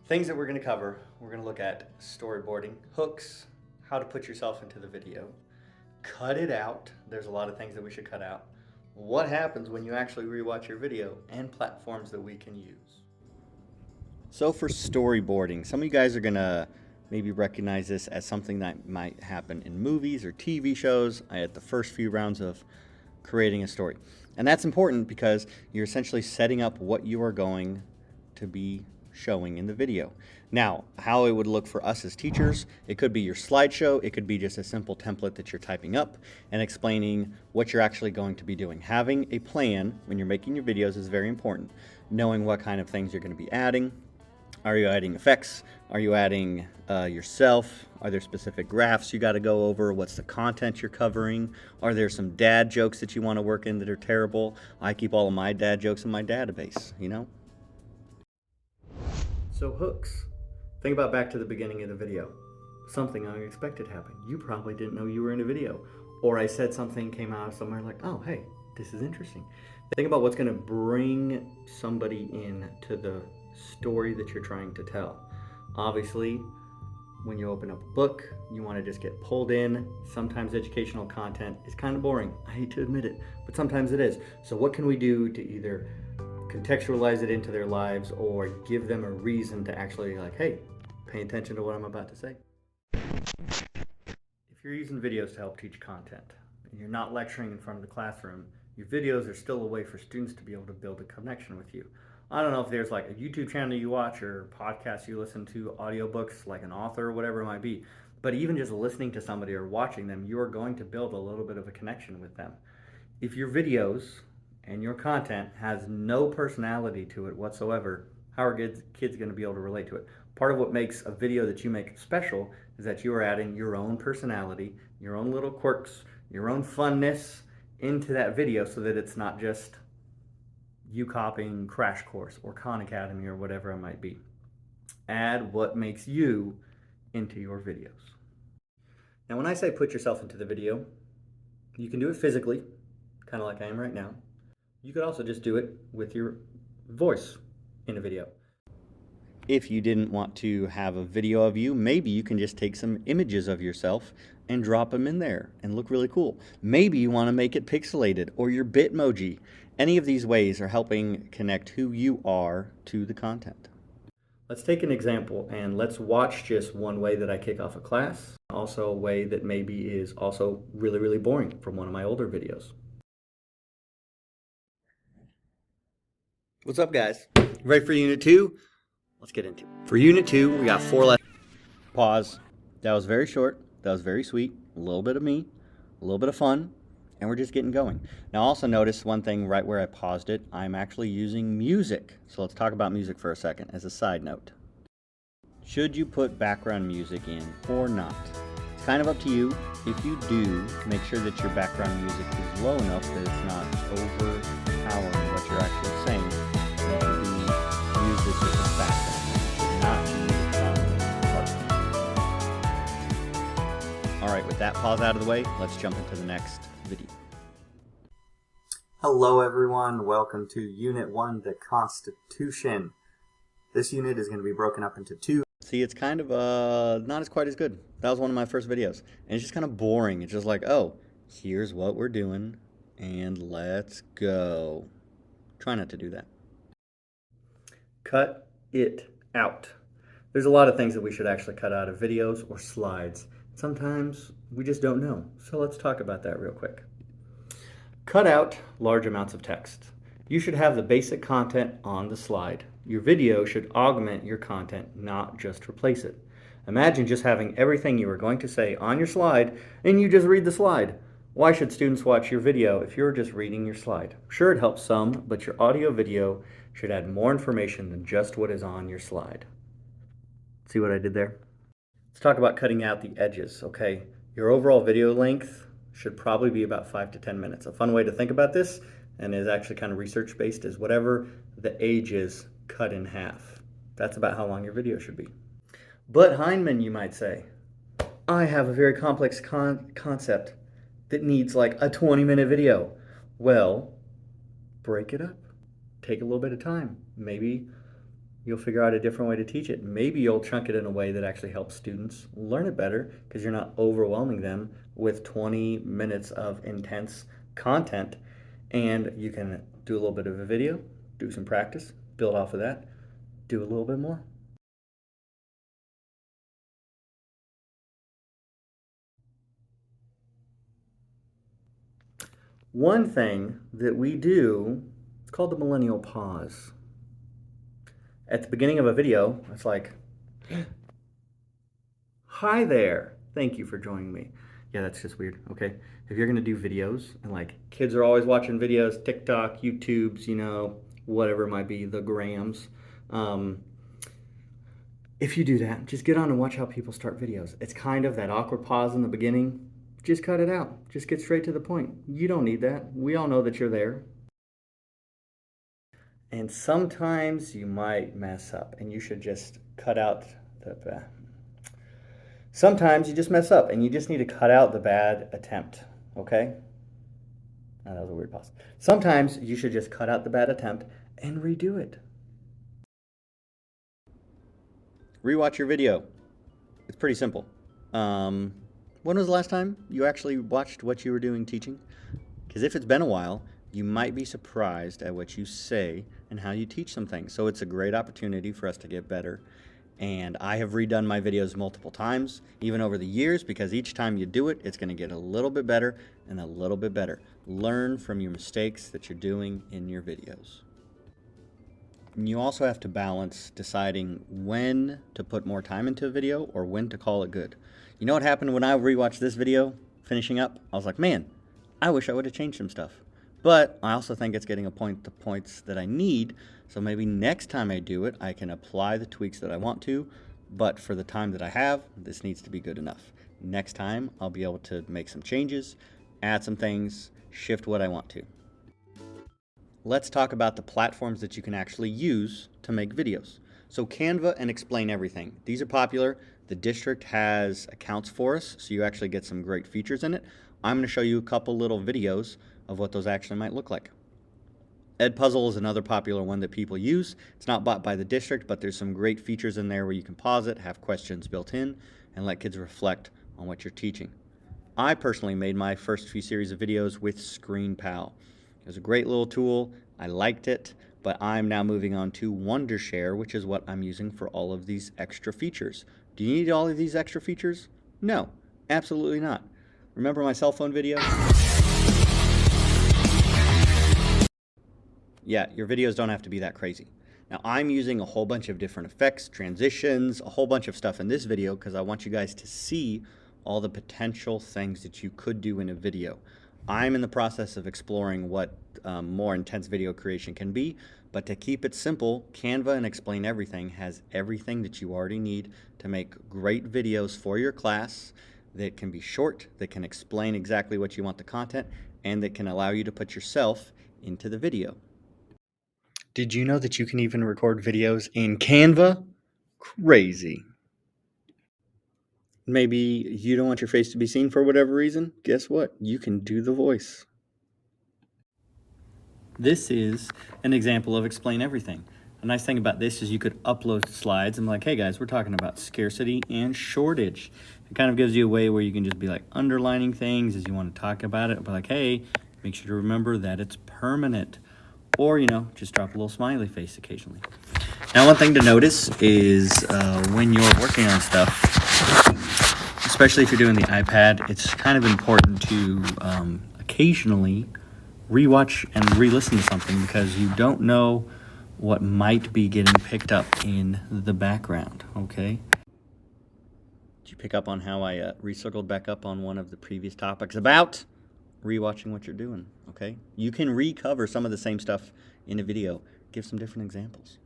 Things that we're going to cover, we're going to look at storyboarding, hooks, how to put yourself into the video, cut it out. There's a lot of things that we should cut out. What happens when you actually rewatch your video, and platforms that we can use. So for storyboarding, some of you guys are going to maybe recognize this as something that might happen in movies or TV shows at the first few rounds of creating a story. And that's important because you're essentially setting up what you are going to be showing in the video. Now, how it would look for us as teachers, it could be your slideshow, it could be just a simple template that you're typing up and explaining what you're actually going to be doing. Having a plan when you're making your videos is very important. Knowing what kind of things you're going to be adding. Are you adding effects? Are you adding yourself? Are there specific graphs you got to go over? What's the content you're covering? Are there some dad jokes that you want to work in that are terrible? I keep all of my dad jokes in my database, you know? So hooks. Think about back to the beginning of the video. Something unexpected happened. You probably didn't know you were in a video. Or I said something, came out of somewhere like, oh, hey, this is interesting. Think about what's going to bring somebody in to the story that you're trying to tell. Obviously, when you open up a book, you want to just get pulled in. Sometimes educational content is kind of boring. I hate to admit it, but sometimes it is. So what can we do to either contextualize it into their lives or give them a reason to actually like, hey, pay attention to what I'm about to say. If you're using videos to help teach content and you're not lecturing in front of the classroom, your videos are still a way for students to be able to build a connection with you. I don't know if there's like a YouTube channel you watch or podcasts you listen to, audiobooks like an author or whatever it might be, but even just listening to somebody or watching them, you are going to build a little bit of a connection with them. If your videos and your content has no personality to it whatsoever, how are kids going to be able to relate to it? Part of what makes a video that you make special is that you are adding your own personality, your own little quirks, your own funness into that video so that it's not just you copying Crash Course or Khan Academy or whatever it might be. Add what makes you into your videos. Now when I say put yourself into the video, you can do it physically, kind of like I am right now. You could also just do it with your voice in a video. If you didn't want to have a video of you, maybe you can just take some images of yourself and drop them in there and look really cool. Maybe you want to make it pixelated or your Bitmoji. Any of these ways are helping connect who you are to the content. Let's take an example and let's watch just one way that I kick off a class. Also a way that maybe is also really, really boring from one of my older videos. What's up, guys? Ready for Unit 2? Let's get into it. For Unit 2, we got 4 lessons. Pause. That was very short. That was very sweet. A little bit of me, a little bit of fun, and we're just getting going. Now also notice one thing right where I paused it, I'm actually using music. So let's talk about music for a second as a side note. Should you put background music in or not? It's kind of up to you. If you do, make sure that your background music is low enough that it's not overpowering what you're actually saying. You should use this as a background. You should not use it on. All right, with that pause out of the way, let's jump into the next video. Hello everyone, welcome to Unit 1, the Constitution. This unit is going to be broken up into 2. See, it's kind of not as quite as good. That was one of my first videos. And it's just kind of boring. It's just like, oh, here's what we're doing, and let's go. Try not to do that. Cut it out. There's a lot of things that we should actually cut out of videos or slides. Sometimes we just don't know. So let's talk about that real quick. Cut out large amounts of text. You should have the basic content on the slide. Your video should augment your content, not just replace it. Imagine just having everything you were going to say on your slide and you just read the slide. Why should students watch your video if you're just reading your slide? Sure, it helps some, but your audio video should add more information than just what is on your slide. See what I did there? Let's talk about cutting out the edges, okay? Your overall video length should probably be about 5 to 10 minutes. A fun way to think about this, and is actually kind of research-based, is whatever the age is, cut in half. That's about how long your video should be. But Heinemann, you might say, I have a very complex concept that needs like a 20-minute video. Well, break it up. Take a little bit of time. Maybe you'll figure out a different way to teach it. Maybe you'll chunk it in a way that actually helps students learn it better because you're not overwhelming them with 20 minutes of intense content. And you can do a little bit of a video, do some practice, build off of that, do a little bit more. One thing that we do, it's called the millennial pause. At the beginning of a video, it's like, hi there, thank you for joining me. Yeah, that's just weird, okay? If you're gonna do videos, and like kids are always watching videos, TikTok, YouTubes, you know, whatever it might be, the grams. If you do that, just get on and watch how people start videos. It's kind of that awkward pause in the beginning. Just cut it out. Just get straight to the point. You don't need that. We all know that you're there. And sometimes you might mess up and you should just cut out the sometimes you just mess up and you just need to cut out the bad attempt, okay? Oh, that was a weird pause. Sometimes you should just cut out the bad attempt and redo it. Rewatch your video. It's pretty simple. When was the last time you actually watched what you were doing teaching? Because if it's been a while, you might be surprised at what you say and how you teach some things. So it's a great opportunity for us to get better. And I have redone my videos multiple times, even over the years, because each time you do it, it's going to get a little bit better and a little bit better. Learn from your mistakes that you're doing in your videos. And you also have to balance deciding when to put more time into a video or when to call it good. You know what happened when I rewatched this video, finishing up? I was like, man, I wish I would have changed some stuff. But I also think it's getting the points that I need, so maybe next time I do it, I can apply the tweaks that I want to, but for the time that I have, this needs to be good enough. Next time, I'll be able to make some changes, add some things, shift what I want to. Let's talk about the platforms that you can actually use to make videos. So Canva and Explain Everything. These are popular. The district has accounts for us, so you actually get some great features in it. I'm going to show you a couple little videos of what those actually might look like. Edpuzzle is another popular one that people use. It's not bought by the district, but there's some great features in there where you can pause it, have questions built in, and let kids reflect on what you're teaching. I personally made my first few series of videos with ScreenPal. It was a great little tool. I liked it, but I'm now moving on to Wondershare, which is what I'm using for all of these extra features. Do you need all of these extra features? No, absolutely not. Remember my cell phone video? Yeah, your videos don't have to be that crazy. Now, I'm using a whole bunch of different effects, transitions, a whole bunch of stuff in this video because I want you guys to see all the potential things that you could do in a video. I'm in the process of exploring what more intense video creation can be, but to keep it simple, Canva and Explain Everything has everything that you already need to make great videos for your class that can be short, that can explain exactly what you want the content, and that can allow you to put yourself into the video. Did you know that you can even record videos in Canva? Crazy. Maybe you don't want your face to be seen for whatever reason? Guess what? You can do the voice. This is an example of Explain Everything. A nice thing about this is you could upload slides and be like, hey guys, we're talking about scarcity and shortage. It kind of gives you a way where you can just be like underlining things as you want to talk about it. But like, hey, make sure to remember that it's permanent. Or, you know, just drop a little smiley face occasionally. Now, one thing to notice is when you're working on stuff, especially if you're doing the iPad, it's kind of important to occasionally rewatch and re-listen to something because you don't know what might be getting picked up in the background, okay? Did you pick up on how I recircled back up on one of the previous topics about rewatching what you're doing, okay? You can recover some of the same stuff in a video. Give some different examples.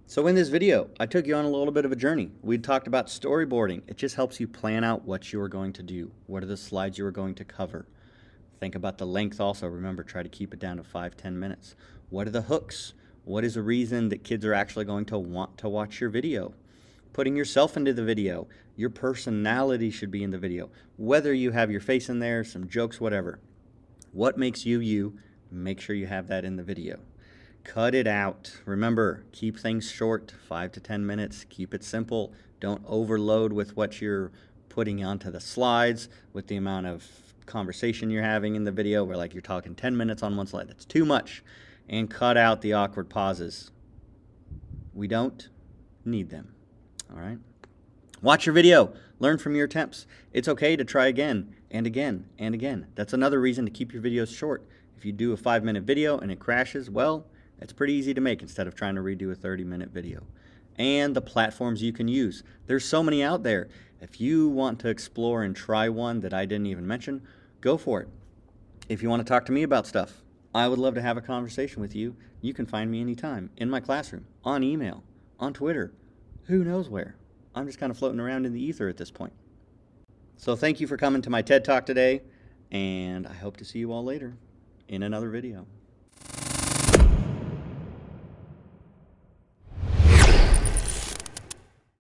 So in this video, I took you on a little bit of a journey. We talked about storyboarding. It just helps you plan out what you are going to do. What are the slides you are going to cover? Think about the length also. Remember, try to keep it down to 5-10 minutes. What are the hooks? What is a reason that kids are actually going to want to watch your video? Putting yourself into the video. Your personality should be in the video. Whether you have your face in there, some jokes, whatever. What makes you you? Make sure you have that in the video. Cut it out. Remember, keep things short, 5 to 10 minutes. Keep it simple. Don't overload with what you're putting onto the slides, with the amount of conversation you're having in the video, where like you're talking 10 minutes on one slide. That's too much. And cut out the awkward pauses. We don't need them. All right? Watch your video. Learn from your attempts. It's okay to try again and again and again. That's another reason to keep your videos short. If you do a 5-minute video and it crashes, well, it's pretty easy to make instead of trying to redo a 30-minute video. And the platforms you can use. There's so many out there. If you want to explore and try one that I didn't even mention, go for it. If you want to talk to me about stuff, I would love to have a conversation with you. You can find me anytime, in my classroom, on email, on Twitter, who knows where. I'm just kind of floating around in the ether at this point. So thank you for coming to my TED Talk today, and I hope to see you all later in another video.